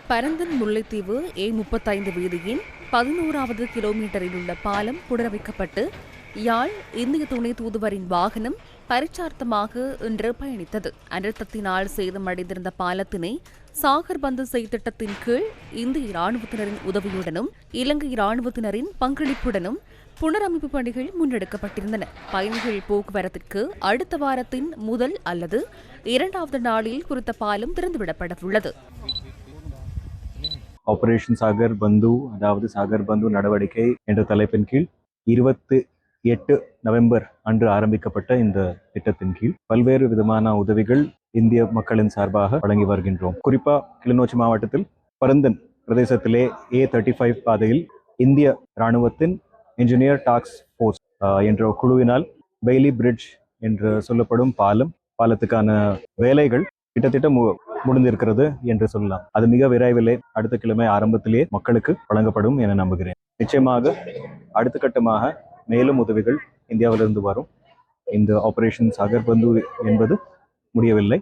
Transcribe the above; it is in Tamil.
பரந்தன் முல்லைத்தீவு A35 வீதியின் 11வது கிலோமீட்டரில் உள்ள பாலம் புனரமைக்கப்பட்டு யாழ் இந்திய துணை தூதுவரின் வாகனம் பரிச்சார்த்தமாக இன்று பயணித்தது. அனர்த்தத்தினால் சேதமடைந்திருந்த பாலத்தினை சாகர்பந்து செய்திட்டத்தின் கீழ் இந்திய இராணுவத்தினரின் உதவியுடனும் இலங்கை இராணுவத்தினரின் பங்களிப்புடனும் புனரமைப்பு பணிகள் முன்னெடுக்கப்பட்டிருந்தன. பயணிகள் போக்குவரத்திற்கு அடுத்த வாரத்தின் முதல் அல்லது இரண்டாவது நாளில் குறித்த பாலம் திறந்துவிடப்படவுள்ளது. ஆபரேஷன் சாகர் பந்து, அதாவது சாகர் பந்து நடவடிக்கை என்ற தலைப்பின் கீழ் 28 நவம்பர் அன்று ஆரம்பிக்கப்பட்ட இந்த திட்டத்தின் கீழ் பல்வேறு விதமான உதவிகள் இந்திய மக்களின் சார்பாக வழங்கி வருகின்றோம். குறிப்பா கிளிநொச்சி மாவட்டத்தில் பரந்தன் பிரதேசத்திலே A35 பாதையில் இந்திய இராணுவத்தின் இன்ஜினியர் டாஸ்க் போர்ஸ் என்ற குழுவினால் பெய்லி பிரிட்ஜ் என்று சொல்லப்படும் பாலத்துக்கான வேலைகள் கிட்டத்தட்ட முடிந்திருக்கிறது என்று சொல்லலாம். அது மிக விரைவிலே அடுத்த கிழமை ஆரம்பத்திலேயே மக்களுக்கு வழங்கப்படும் என நம்புகிறேன். நிச்சயமாக அடுத்த கட்டமாக மேலும் உதவிகள் இந்தியாவிலிருந்து வரும். இந்த ஆபரேஷன் சாகர் பந்து என்பது முடியவில்லை.